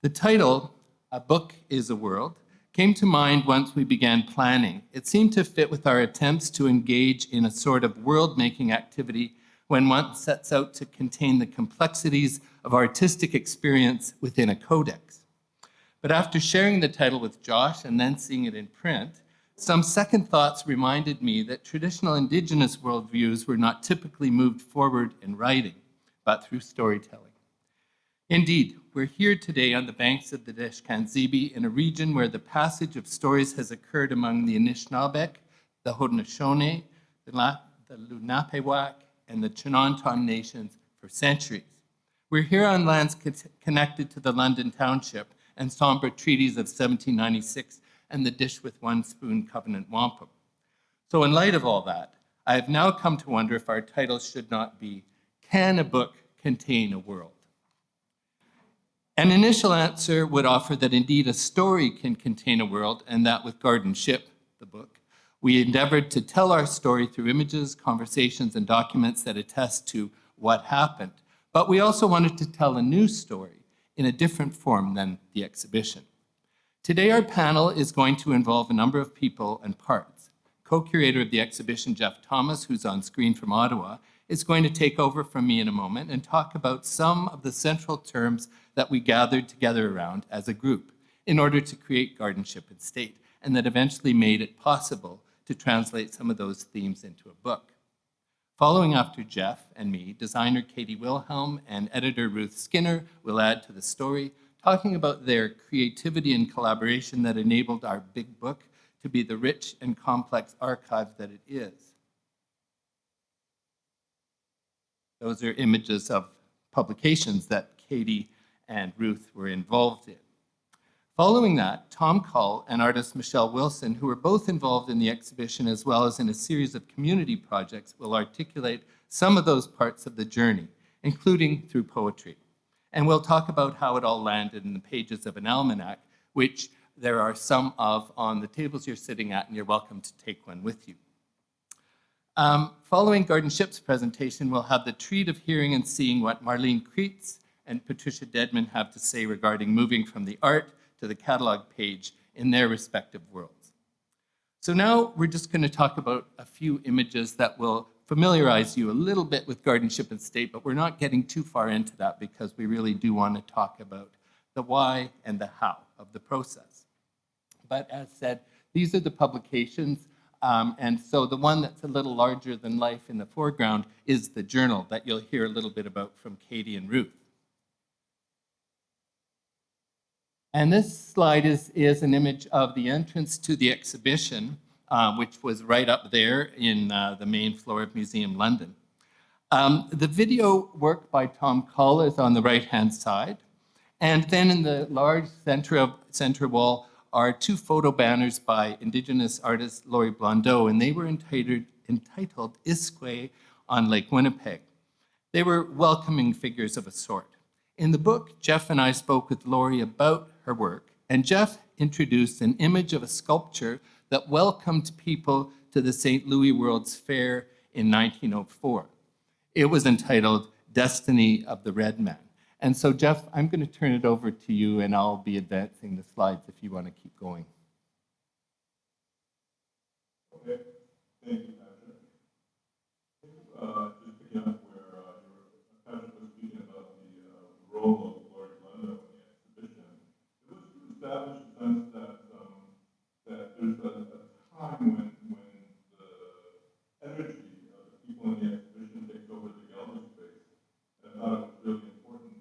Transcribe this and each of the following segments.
The title, A Book is a World, came to mind once we began planning. It seemed to fit with our attempts to engage in a sort of world-making activity when one sets out to contain the complexities of artistic experience within a codex. But after sharing the title with Josh and then seeing it in print, some second thoughts reminded me that traditional Indigenous worldviews were not typically moved forward in writing, but through storytelling. Indeed, we're here today on the banks of the Deshkanzibi in a region where the passage of stories has occurred among the Anishinaabeg, the Haudenosaunee, the Lunapewak, and the Chinanton nations for centuries. We're here on lands connected to the London Township and Sombre Treaties of 1796 and the Dish with One Spoon Covenant Wampum. So in light of all that, I have now come to wonder if our title should not be, Can a Book Contain a World? An initial answer would offer that indeed a story can contain a world, and that with GardenShip, the book, we endeavored to tell our story through images, conversations, and documents that attest to what happened. But we also wanted to tell a new story in a different form than the exhibition. Today, our panel is going to involve a number of people and parts. Co-curator of the exhibition, Jeff Thomas, who's on screen from Ottawa, is going to take over from me in a moment and talk about some of the central terms that we gathered together around as a group in order to create GardenShip State, and that eventually made it possible to translate some of those themes into a book. Following after Jeff and me, designer Katie Wilhelm and editor Ruth Skinner will add to the story, talking about their creativity and collaboration that enabled our big book to be the rich and complex archive that it is. Those are images of publications that Katie and Ruth were involved in. Following that, Tom Cull and artist Michelle Wilson, who were both involved in the exhibition as well as in a series of community projects, will articulate some of those parts of the journey, including through poetry. And we'll talk about how it all landed in the pages of an almanac, which there are some of on the tables you're sitting at, and you're welcome to take one with you. Following GardenShip's presentation, we'll have the treat of hearing and seeing what Marlene Creates and Patricia Deadman have to say regarding moving from the art to the catalog page in their respective worlds. So now we're just going to talk about a few images that will familiarize you a little bit with GardenShip State, but we're not getting too far into that because we really do want to talk about the why and the how of the process. But as said, these are the publications. And so the one that's a little larger than life in the foreground is the journal that you'll hear a little bit about from Katie and Ruth. And this slide is an image of the entrance to the exhibition, which was right up there in the main floor of Museum London. The video work by Tom Cull is on the right-hand side. And then in the large center wall are two photo banners by Indigenous artist Laurie Blondeau, and they were entitled Iskway on Lake Winnipeg. They were welcoming figures of a sort. In the book, Jeff and I spoke with Laurie about her work, and Jeff introduced an image of a sculpture that welcomed people to the St. Louis World's Fair in 1904. It was entitled Destiny of the Red Man. And so, Jeff, I'm going to turn it over to you, and I'll be advancing the slides if you want to keep going. Okay, thank you, Patrick. Just picking up where Patrick was speaking about the role of Laurie Blondeau in the exhibition, it was to establish a sense that there's a time when the energy of the people in the exhibition takes over the gallery space. And I thought it was really important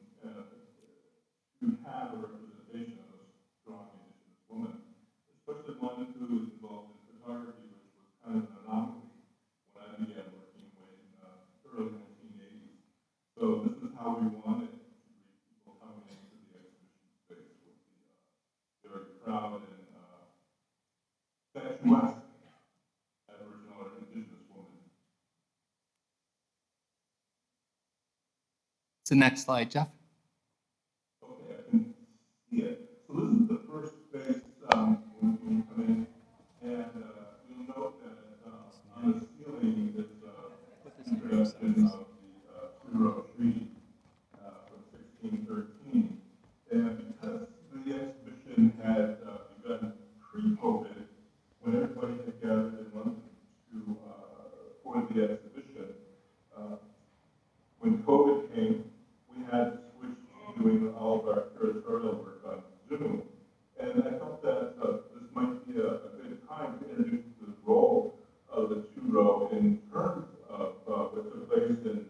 to have a representation of a strong Indigenous woman, especially one who was involved in photography, which was kind of an anomaly when I began working in the early 1980s. So this is how we wanted to reach people coming into the exhibition space with the very proud and statuesque Aboriginal or Indigenous woman. It's the next slide, Jeff. Okay, I can see it. So this is the first space when you come in, and you'll note that on the ceiling is a suggestion of the two-row tree from 1613. And because when COVID came, we had to switch to doing all of our curatorial work on Zoom. And I felt that this might be a good time to introduce the role of the two-row in terms of what took place in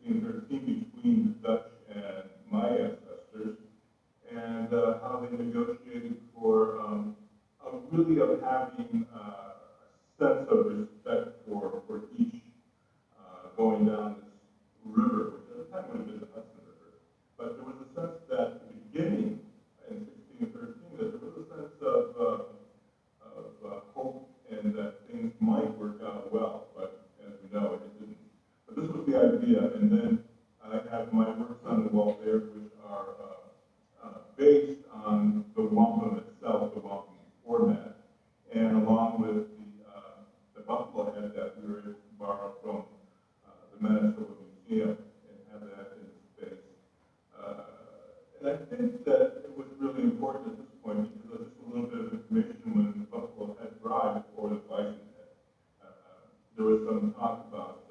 1613 between the Dutch and my ancestors, and how they negotiated for really of having a sense of respect for each going down this river, which at the time would have been the Hudson River. But there was a sense that at the beginning, in 1613, that there was a sense of hope and that things might work out well, but as we know, it didn't. But this was the idea, and then I have my works on the wall there, which are based on the wampum itself, the wampum format, and along with the buffalo head that we were able to borrow from the Manitoba Museum and have that in space. And I think that it was really important at this point because of just a little bit of information when the buffalo head arrived before the bison head. There was some talk about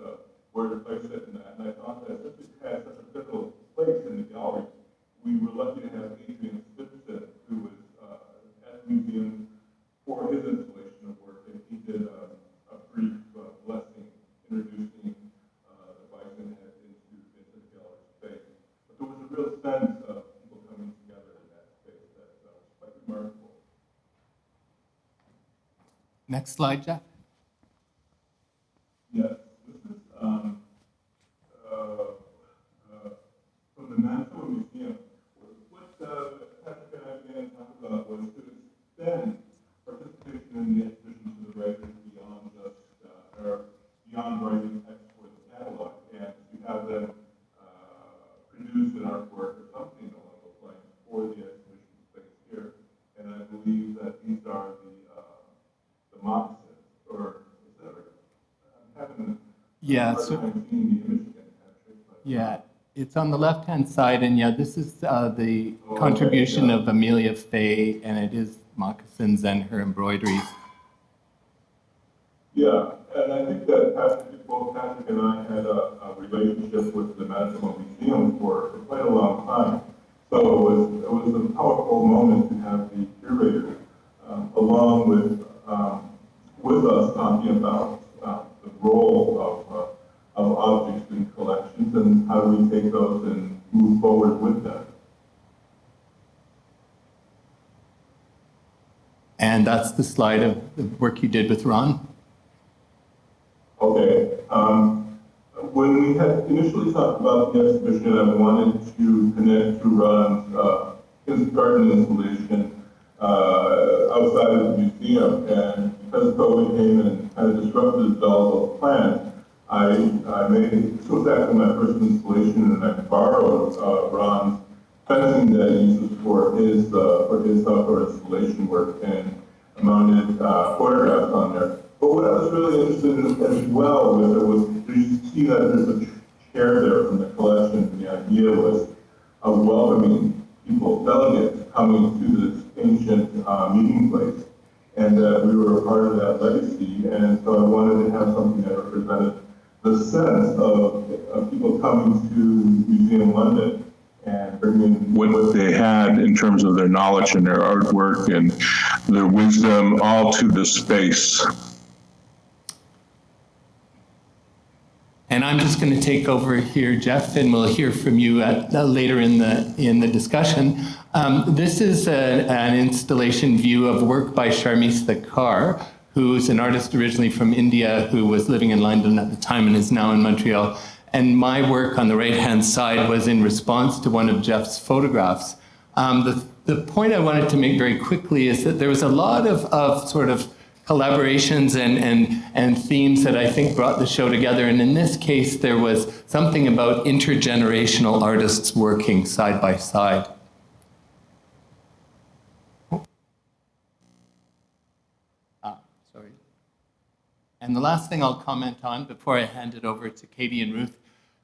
where to place it and that, and I thought that since it had such a pivotal place in the gallery, we were lucky to have Adrian Stimpson, who was at the museum for his installation of work, and he did a brief blessing introducing the bison head into the gallery space. But there was a real sense of people coming together in that space that was quite remarkable. Next slide, Jeff. Yes, this is from the Manitoba Museum. What Patrick and I began to talk about was to extend participation in the exhibition to the writers beyond just or beyond writing text for the catalog, and to have them produce an artwork or something along those lines for the exhibition space here. And I believe that these are the moccasins, or is that right? I'm having Yeah, a hard so time seeing the image again, Patrick. But, yeah, it's on the left-hand side, and yeah, this is the okay, contribution yeah. of Amelia Fay, and it is moccasins and her embroideries. Yeah, and I think that both Patrick and I had a relationship with the Manitoba Museum for quite a long time. So it was a powerful moment to have the curator along with us talking about the role of objects in collections and how do we take those and move forward with them. And that's the slide of the work you did with Ron. Okay. When we had initially talked about the exhibition, I wanted to connect to Ron's his garden installation outside of the museum, and because COVID came and kind of disrupted the development plan, I made this was after my first installation, and I borrowed Ron's fencing that he uses for his outdoor installation work and mounted photographs on there. But what I was really interested in as well with it was, you see that there's a chair there from the collection, and the idea was of welcoming people, delegates coming to this ancient meeting place, and that we were a part of that legacy, and so I wanted to have something that represented the sense of people coming to Museum London and bringing what they had in terms of their knowledge and their artwork and their wisdom all to this space. And I'm just going to take over here, Jeff, and we'll hear from you later in the discussion. This is an installation view of work by Sharmis Thakar, who's an artist originally from India who was living in London at the time and is now in Montreal. And my work on the right-hand side was in response to one of Jeff's photographs. The point I wanted to make very quickly is that there was a lot of sort of collaborations and themes that I think brought the show together. And in this case, there was something about intergenerational artists working side by side. Sorry. And the last thing I'll comment on before I hand it over to Katie and Ruth,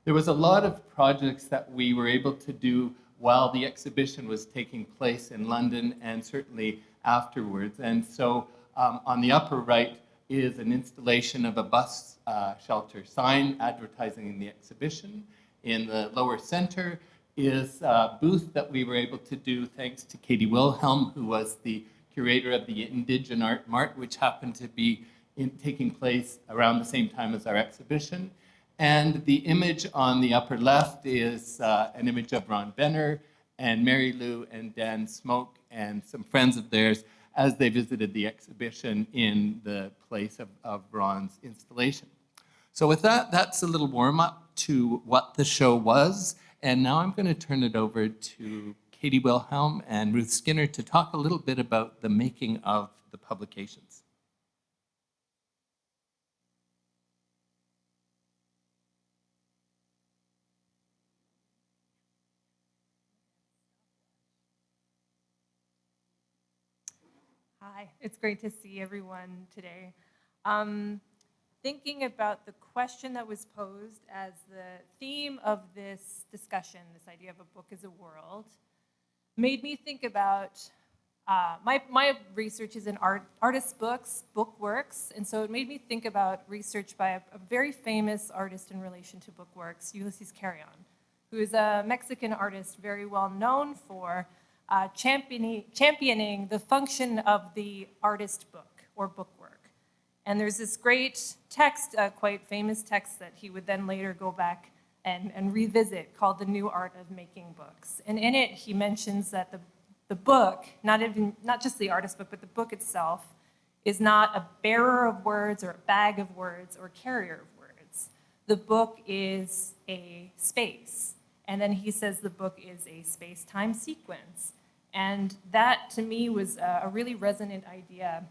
there was a lot of projects that we were able to do while the exhibition was taking place in London and certainly afterwards. And so on the upper right is an installation of a bus shelter sign advertising the exhibition. In the lower center is a booth that we were able to do thanks to Katie Wilhelm, who was the curator of the Indigen Art Mart, which happened to be taking place around the same time as our exhibition. And the image on the upper left is an image of Ron Benner and Mary Lou and Dan Smoke and some friends of theirs as they visited the exhibition in the place of Ron's installation. So with that, that's a little warm-up to what the show was. And now I'm going to turn it over to Katie Wilhelm and Ruth Skinner to talk a little bit about the making of the publications. Hi, it's great to see everyone today. Thinking about the question that was posed as the theme of this discussion, this idea of a book as a world, made me think about, my research is in artist books, book works, and so it made me think about research by a very famous artist in relation to book works, Ulysses Carrion, who is a Mexican artist very well known for championing the function of the artist book or book work. And there's this great text, quite famous text that he would then later go back and revisit called The New Art of Making Books. And in it, he mentions that the book, not just the artist book, but the book itself, is not a bearer of words or a bag of words or carrier of words. The book is a space. And then he says the book is a space-time sequence. And that, to me, was a really resonant idea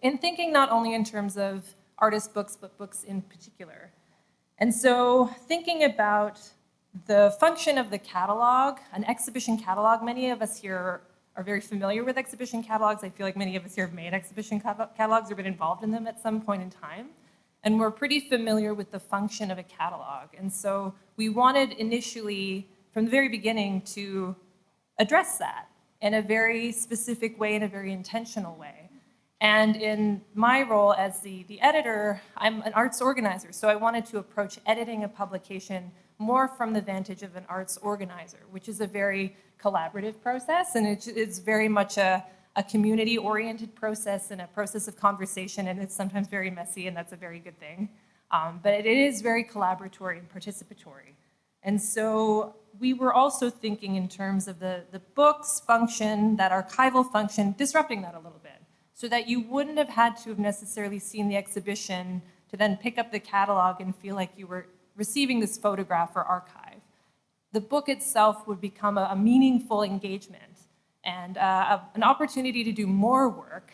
in thinking not only in terms of artist books, but books in particular. And so thinking about the function of the catalog, an exhibition catalog, many of us here are very familiar with exhibition catalogs. I feel like many of us here have made exhibition catalogs or been involved in them at some point in time. And we're pretty familiar with the function of a catalog. And so we wanted initially, from the very beginning, to address that in a very specific way, in a very intentional way. And in my role as the editor, I'm an arts organizer, so I wanted to approach editing a publication more from the vantage of an arts organizer, which is a very collaborative process, and it's very much a community-oriented process and a process of conversation, and it's sometimes very messy, and that's a very good thing. But it is very collaboratory and participatory. And so we were also thinking in terms of the book's function, that archival function, disrupting that a little bit, so that you wouldn't have had to have necessarily seen the exhibition to then pick up the catalog and feel like you were receiving this photograph or archive. The book itself would become a meaningful engagement and an opportunity to do more work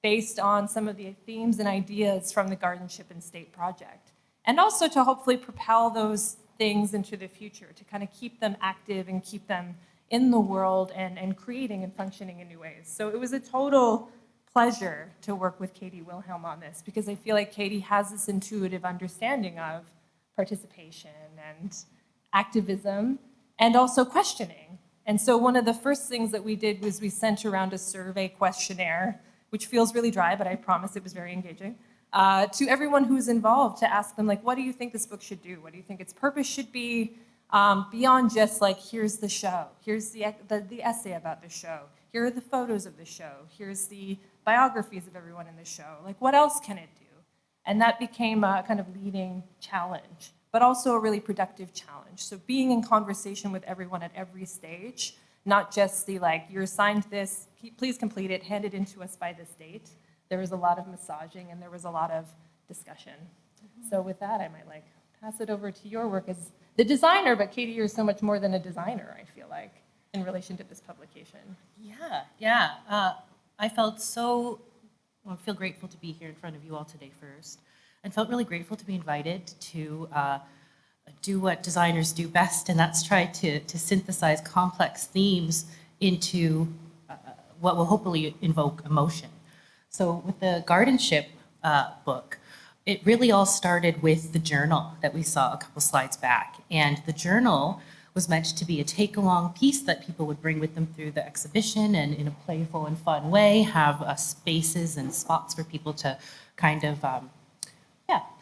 based on some of the themes and ideas from the GardenShip State project. And also to hopefully propel those things into the future, to kind of keep them active and keep them in the world and creating and functioning in new ways. So it was a total pleasure to work with Katie Wilhelm on this, because I feel like Katie has this intuitive understanding of participation and activism and also questioning. And so one of the first things that we did was we sent around a survey questionnaire, which feels really dry, but I promise it was very engaging, to everyone who's involved, to ask them, like, what do you think this book should do? What do you think its purpose should be? Beyond just like, here's the show, here's the essay about the show, here are the photos of the show, here's the biographies of everyone in the show. Like, what else can it do? And that became a kind of leading challenge, but also a really productive challenge. So being in conversation with everyone at every stage, not just the like, you're assigned this, please complete it, hand it in to us by this date. There was a lot of massaging and there was a lot of discussion. So with that, I might like pass it over to your work as the designer, but Katie, you're so much more than a designer, I feel like, in relation to this publication. Yeah. I feel grateful to be here in front of you all today first, and felt really grateful to be invited to do what designers do best, and that's try to synthesize complex themes into what will hopefully invoke emotion. So with the GardenShip book, it really all started with the journal that we saw a couple slides back, and the journal was meant to be a take-along piece that people would bring with them through the exhibition and in a playful and fun way, have spaces and spots for people to kind of,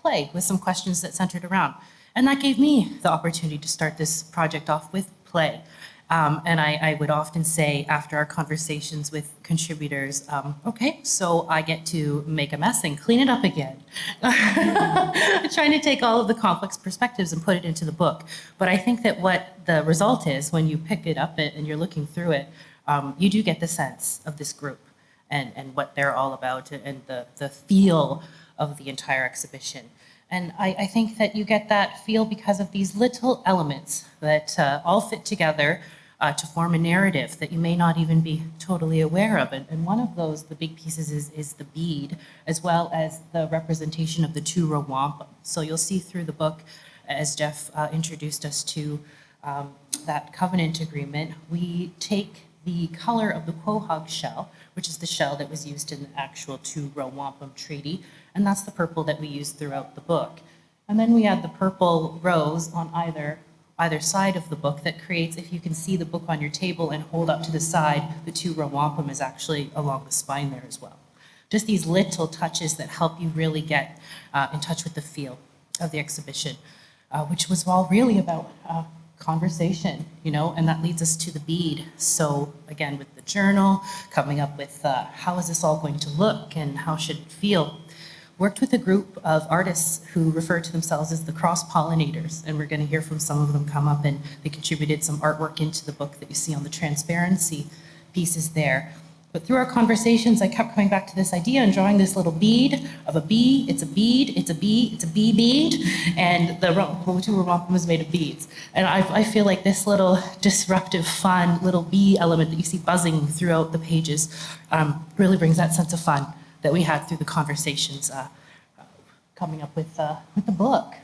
play with some questions that centered around. And that gave me the opportunity to start this project off with play. And I would often say after our conversations with contributors, okay, so I get to make a mess and clean it up again. Trying to take all of the complex perspectives and put it into the book. But I think that what the result is when you pick it up and you're looking through it, you do get the sense of this group and what they're all about and the feel of the entire exhibition. And I think that you get that feel because of these little elements that all fit together to form a narrative that you may not even be totally aware of. And one of those, the big pieces, is the bead, as well as the representation of the two-row wampum. So you'll see through the book, as Jeff introduced us to that covenant agreement, we take the color of the quahog shell, which is the shell that was used in the actual two-row wampum treaty, and that's the purple that we use throughout the book. And then we add the purple rows on either side of the book that creates, if you can see the book on your table and hold up to the side, the two-row wampum is actually along the spine there as well. Just these little touches that help you really get in touch with the feel of the exhibition, which was all really about conversation, you know, and that leads us to the bead. So again, with the journal, coming up with how is this all going to look and how should it feel? Worked with a group of artists who refer to themselves as the cross-pollinators, and we're going to hear from some of them come up, and they contributed some artwork into the book that you see on the transparency pieces there. But through our conversations, I kept coming back to this idea and drawing this little bead of a bee. It's a bead, it's a bee, it's a bee bead, and the two-row wampum is made of beads. And I feel like this little disruptive, fun little bee element that you see buzzing throughout the pages really brings that sense of fun that we had through the conversations coming up with the book.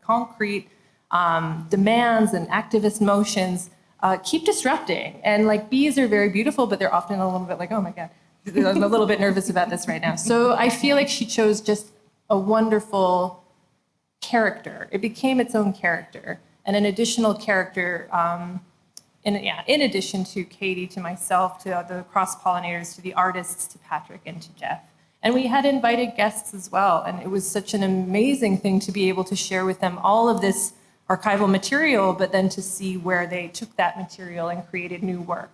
Concrete demands and activist motions keep disrupting. And like bees are very beautiful, but they're often a little bit like, oh my God, I'm a little bit nervous about this right now. So I feel like she chose just a wonderful character. It became its own character and an additional character in addition to Katie, to myself, to the cross-pollinators, to the artists, to Patrick and to Jeff. And we had invited guests as well, and it was such an amazing thing to be able to share with them all of this archival material, but then to see where they took that material and created new work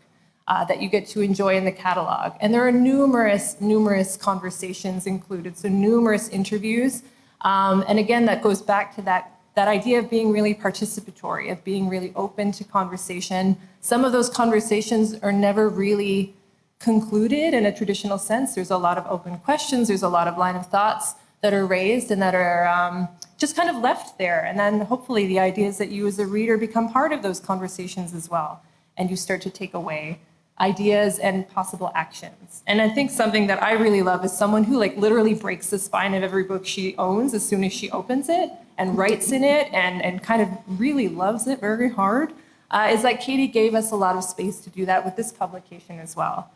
that you get to enjoy in the catalog. And there are numerous conversations included, so numerous interviews. And again, that goes back to that idea of being really participatory, of being really open to conversation. Some of those conversations are never really concluded in a traditional sense. There's a lot of open questions, there's a lot of line of thoughts that are raised and that are just kind of left there. And then hopefully the idea is that you as a reader become part of those conversations as well. And you start to take away ideas and possible actions. And I think something that I really love is someone who like literally breaks the spine of every book she owns as soon as she opens it and writes in it and kind of really loves it very hard. Is like Katie gave us a lot of space to do that with this publication as well.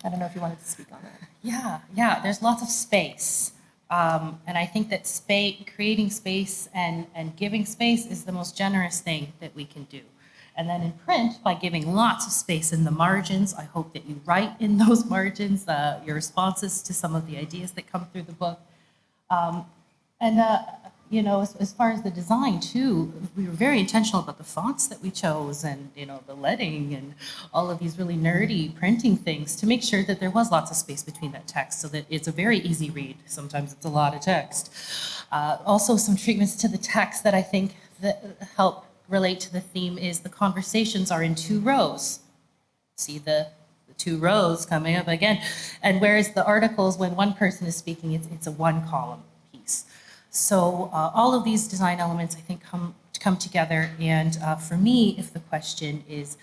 I don't know if you wanted to speak on that. Yeah, there's lots of space. And I think that creating space and giving space is the most generous thing that we can do. And then in print, by giving lots of space in the margins, I hope that you write in those margins your responses to some of the ideas that come through the book. You know, as far as the design too, we were very intentional about the fonts that we chose and, you know, the leading and all of these really nerdy printing things to make sure that there was lots of space between that text so that it's a very easy read. Sometimes it's a lot of text. Also some treatments to the text that I think that help relate to the theme is the conversations are in 2 rows. See the 2 rows coming up again. And whereas the articles, when one person is speaking, it's a 1-column piece. So all of these design elements, I think, come together. And for me, if the question is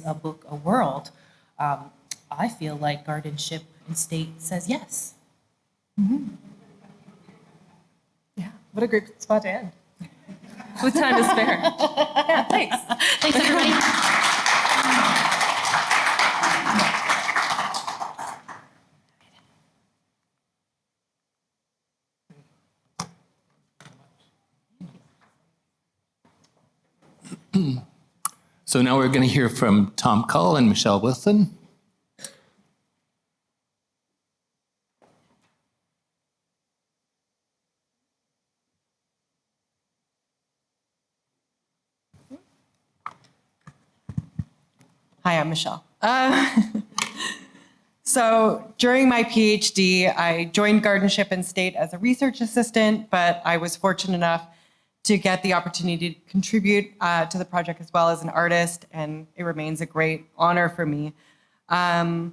a book a world, I feel like GardenShip State says yes. Yeah, what a great spot to end. With time to spare. Yeah, thanks. Thanks, everybody. So now we're going to hear from Tom Cull and Michelle Wilson. Hi, I'm Michelle. So during my PhD, I joined GardenShip State as a research assistant, but I was fortunate enough to get the opportunity to contribute to the project as well as an artist, and it remains a great honor for me. The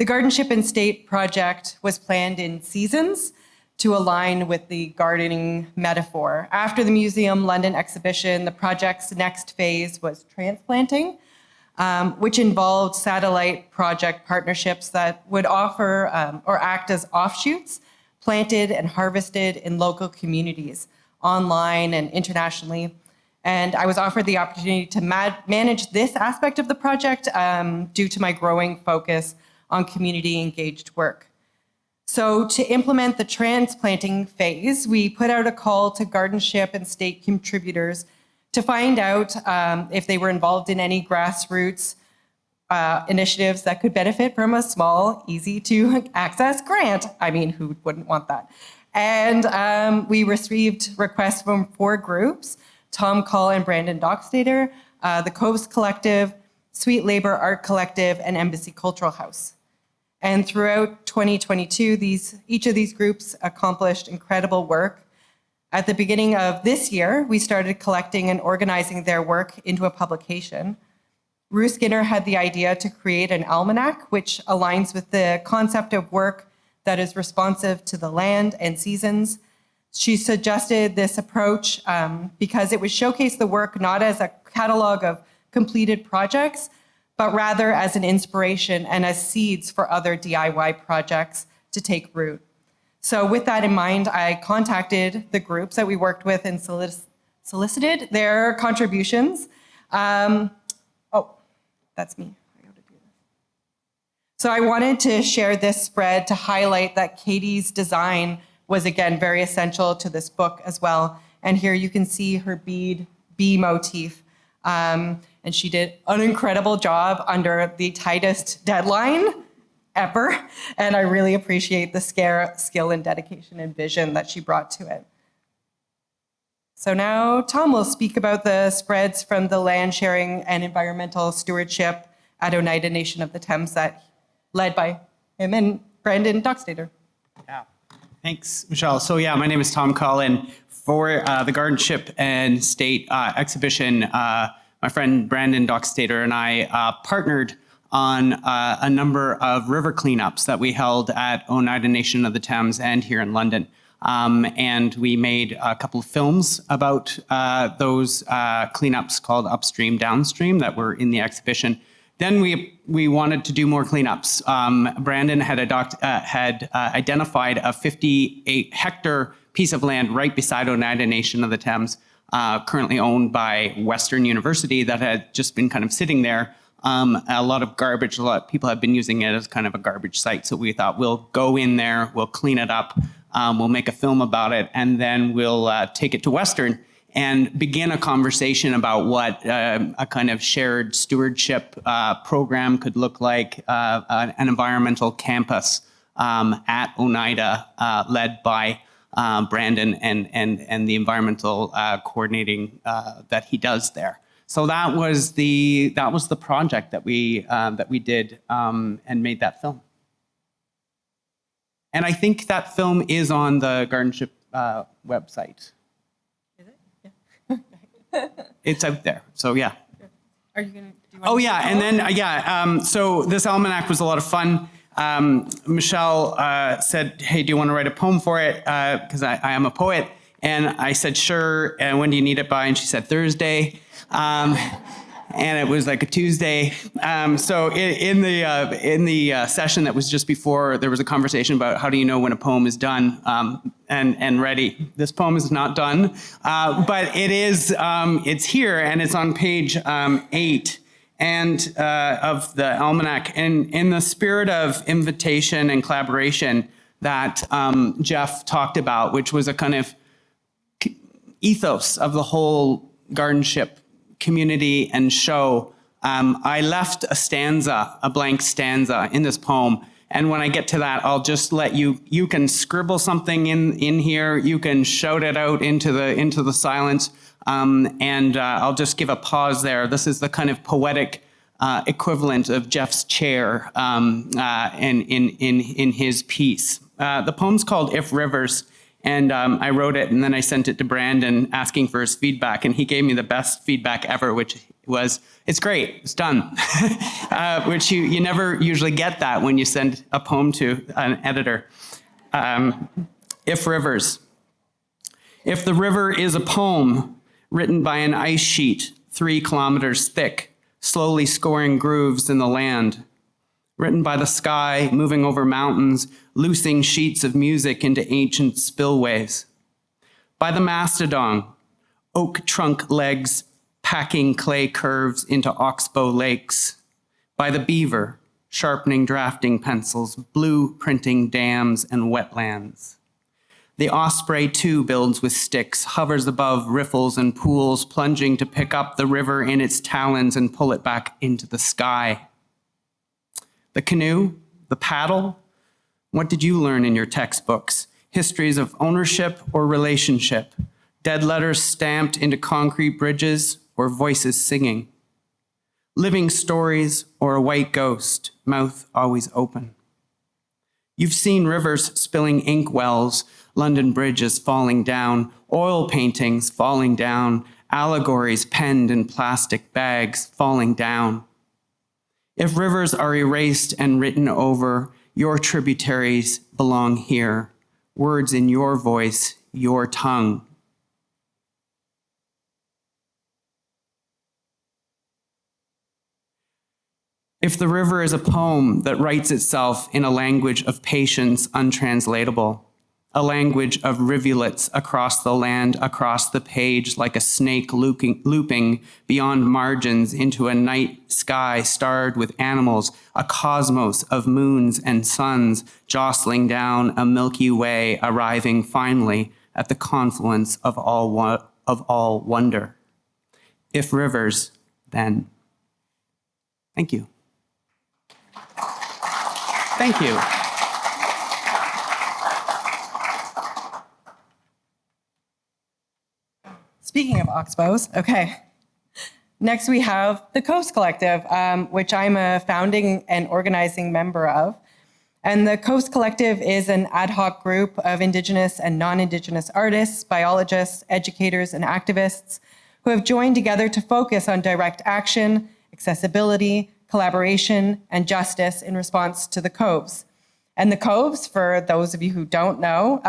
GardenShip State project was planned in seasons to align with the gardening metaphor. After the Museum London exhibition, the project's next phase was transplanting, which involved satellite project partnerships that would offer or act as offshoots, planted and harvested in local communities, online and internationally. And I was offered the opportunity to manage this aspect of the project due to my growing focus on community-engaged work. So to implement the transplanting phase, we put out a call to GardenShip State contributors to find out if they were involved in any grassroots initiatives that could benefit from a small, easy-to-access grant. I mean, who wouldn't want that? And we received requests from 4 groups: Tom Cull and Brandon Dockstader, the Coast Collective, Sweet Labor Art Collective, and Embassy Cultural House. And throughout 2022, each of these groups accomplished incredible work. At the beginning of this year, we started collecting and organizing their work into a publication. Ruth Skinner had the idea to create an almanac, which aligns with the concept of work that is responsive to the land and seasons. She suggested this approach because it would showcase the work not as a catalog of completed projects, but rather as an inspiration and as seeds for other DIY projects to take root. So with that in mind, I contacted the groups that we worked with and solicited their contributions. Oh, that's me. I gotta do this. So I wanted to share this spread to highlight that Katie's design was, again, very essential to this book as well. And here you can see her bee motif. And she did an incredible job under the tightest deadline ever. And I really appreciate the skill and dedication and vision that she brought to it. So now Tom will speak about the spreads from the land sharing and environmental stewardship at Oneida Nation of the Thames that led by him and Brandon Dockstader. Yeah, thanks, Michelle. So yeah, my name is Tom Cull, and for the GardenShip and State exhibition, my friend Brandon Dockstader and I partnered on a number of river cleanups that we held at Oneida Nation of the Thames and here in London. And we made a couple of films about those cleanups called Upstream, Downstream that were in the exhibition. Then we wanted to do more cleanups. Brandon had identified a 58-hectare piece of land right beside Oneida Nation of the Thames, currently owned by Western University, that had just been kind of sitting there. A lot of garbage, a lot of people have been using it as kind of a garbage site. So we thought we'll go in there, we'll clean it up, we'll make a film about it, and then we'll take it to Western and begin a conversation about what a kind of shared stewardship program could look like, an environmental campus at Oneida led by Brandon and the environmental coordinating that he does there. So that was the project that we did and made that film. And I think that film is on the GardenShip website. Is it? Yeah. it's out there. So yeah. Are you going to do? Oh yeah, and then so this almanac was a lot of fun. Michelle said, "Hey, do you want to write a poem for it?" Because I am a poet, and I said, "Sure." And when do you need it by? And she said Thursday. And it was like a Tuesday. So in the session that was just before, there was a conversation about how do you know when a poem is done and ready. This poem is not done, but it is. It's here, and it's on page 8 and of the almanac. And in the spirit of invitation and collaboration that Jeff talked about, which was a kind of ethos of the whole GardenShip community and show, I left a blank stanza in this poem. And when I get to that, I'll just let you can scribble something in here, you can shout it out into the silence, and I'll just give a pause there. This is the kind of poetic equivalent of Jeff's chair in his piece. The poem's called If Rivers. And I wrote it, and then I sent it to Brandon asking for his feedback, and he gave me the best feedback ever, which was, "It's great, it's done," which you never usually get that when you send a poem to an editor. If Rivers. If the river is a poem written by an ice sheet 3 kilometers thick, slowly scoring grooves in the land, written by the sky, moving over mountains, loosing sheets of music into ancient spillways. By the mastodon, oak trunk legs packing clay curves into oxbow lakes. By the beaver, sharpening drafting pencils, blueprinting dams and wetlands. The osprey too builds with sticks, hovers above riffles and pools, plunging to pick up the river in its talons and pull it back into the sky. The canoe, the paddle, what did you learn in your textbooks? Histories of ownership or relationship, dead letters stamped into concrete bridges or voices singing, living stories or a white ghost, mouth always open. You've seen rivers spilling ink wells, London bridges falling down, oil paintings falling down, allegories penned in plastic bags falling down. If rivers are erased and written over, your tributaries belong here, words in your voice, your tongue. If the river is a poem that writes itself in a language of patience untranslatable, a language of rivulets across the land, across the page, like a snake looping beyond margins into a night sky starred with animals, a cosmos of moons and suns jostling down a Milky Way, arriving finally at the confluence of all wonder. If rivers, then. Thank you. Thank you. Speaking of oxbows, okay. Next we have the Coast Collective, which I'm a founding and organizing member of. And the Coast Collective is an ad hoc group of Indigenous and non-Indigenous artists, biologists, educators, and activists who have joined together to focus on direct action, accessibility, collaboration, and justice in response to the coves. And the coves, for those of you who don't know,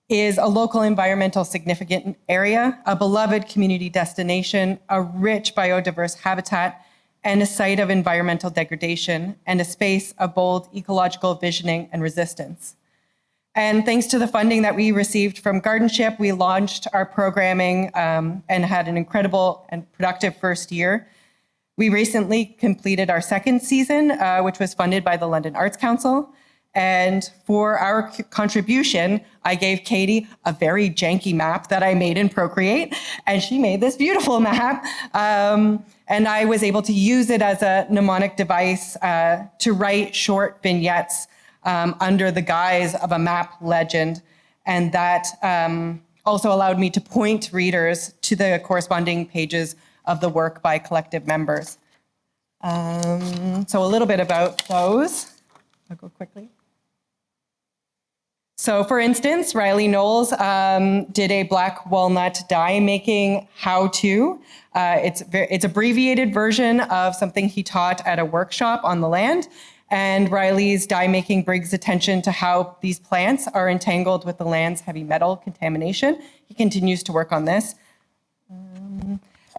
is a local environmental significant area, a beloved community destination, a rich biodiverse habitat, and a site of environmental degradation, and a space of bold ecological visioning and resistance. And thanks to the funding that we received from GardenShip, we launched our programming and had an incredible and productive first year. We recently completed our second season, which was funded by the London Arts Council. And for our contribution, I gave Katie a very janky map that I made in Procreate, and she made this beautiful map. And I was able to use it as a mnemonic device to write short vignettes under the guise of a map legend. And that also allowed me to point readers to the corresponding pages of the work by collective members. So a little bit about those. I'll go quickly. So for instance, Riley Knowles did a black walnut die making how-to. It's abbreviated version of something he taught at a workshop on the land. And Riley's die making brings attention to how these plants are entangled with the land's heavy metal contamination. He continues to work on this.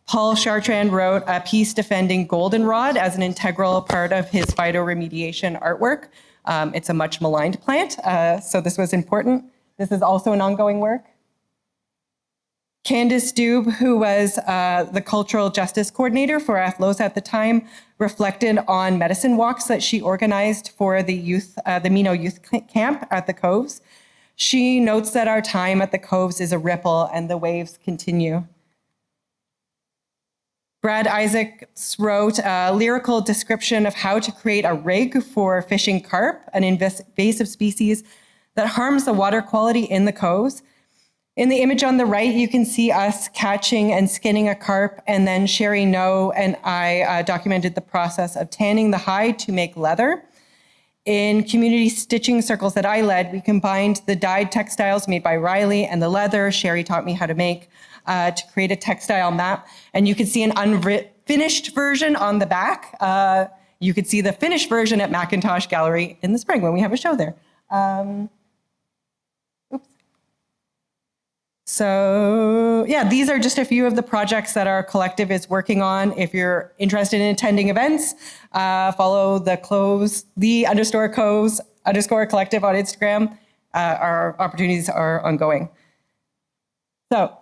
Paul Chartrand wrote a piece defending goldenrod as an integral part of his phytoremediation artwork. It's a much maligned plant, so this was important. This is also an ongoing work. Candace Dube, who was the cultural justice coordinator for Athlos at the time, reflected on medicine walks that she organized for the youth, the Mino Youth Camp at the Coves. She notes that our time at the Coves is a ripple and the waves continue. Brad Isaacs wrote a lyrical description of how to create a rig for fishing carp, an invasive species that harms the water quality in the coves. In the image on the right, you can see us catching and skinning a carp, and then Sherry No and I documented the process of tanning the hide to make leather. In community stitching circles that I led, we combined the dyed textiles made by Riley and the leather Sherry taught me how to make to create a textile map. And you can see an unfinished version on the back. You could see the finished version at Macintosh Gallery in the spring when we have a show there. So yeah, these are just a few of the projects that our collective is working on. If you're interested in attending events, follow the _coves _collective on Instagram. Our opportunities are ongoing. So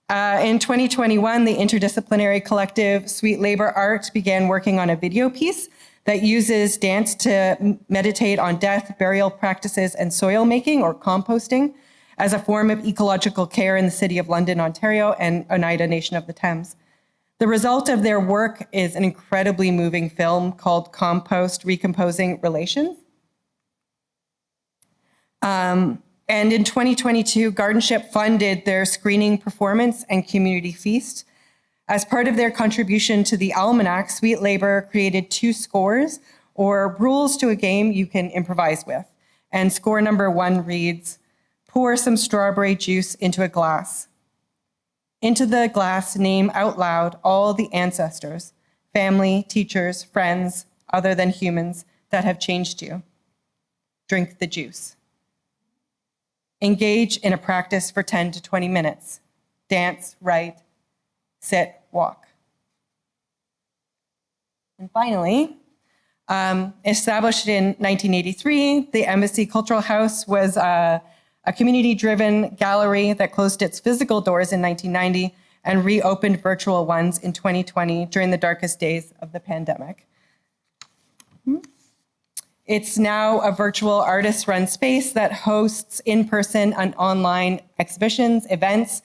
in 2021, the interdisciplinary collective Sweet Labor Art began working on a video piece that uses dance to meditate on death, burial practices, and soil making or composting as a form of ecological care in the city of London, Ontario, and Oneida Nation of the Thames. The result of their work is an incredibly moving film called Compost Recomposing Relations. And in 2022, GardenShip funded their screening performance and community feast. As part of their contribution to the almanac, Sweet Labor created 2 scores, or rules to a game you can improvise with. And score number 1 reads, pour some strawberry juice into a glass. Into the glass, name out loud all the ancestors, family, teachers, friends, other than humans, that have changed you. Drink the juice. Engage in a practice for 10 to 20 minutes. Dance, write, sit, walk. And finally, established in 1983, the Embassy Cultural House was a community-driven gallery that closed its physical doors in 1990 and reopened virtual ones in 2020 during the darkest days of the pandemic. It's now a virtual artist-run space that hosts in-person and online exhibitions, events,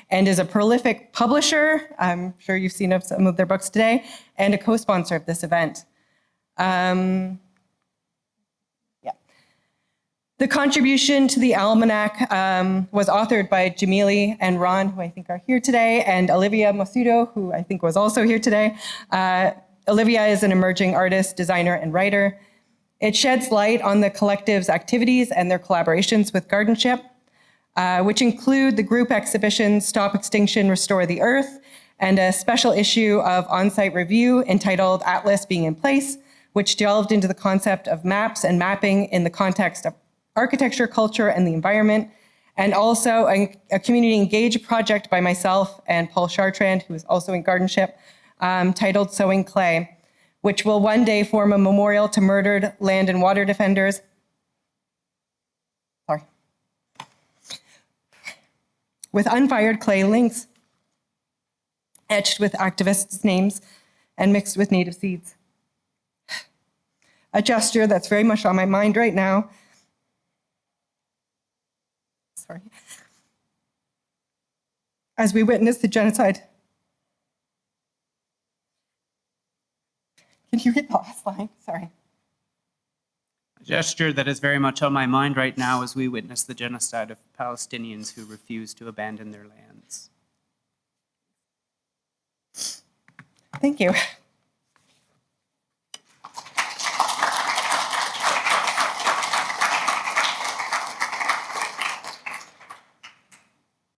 and is a prolific publisher, I'm sure you've seen some of their books today, and a co-sponsor of this event. The contribution to the almanac was authored by Jamili and Ron, who I think are here today, and Olivia Masudo, who I think was also here today. Olivia is an emerging artist, designer, and writer. It sheds light on the collective's activities and their collaborations with GardenShip, which include the group exhibition Stop Extinction, Restore the Earth, and a special issue of On-Site Review entitled Atlas Being in Place, which delved into the concept of maps and mapping in the context of architecture, culture, and the environment, and also a community engaged project by myself and Paul Chartrand, who is also in GardenShip, titled Sowing Clay, which will one day form a memorial to murdered land and water defenders. With unfired clay links etched with activists' names and mixed with native seeds. A gesture that's very much on my mind right now. Sorry. As we witness the genocide. Can you read the last line? Sorry. A gesture that is very much on my mind right now as we witness the genocide of Palestinians who refuse to abandon their lands. Thank you.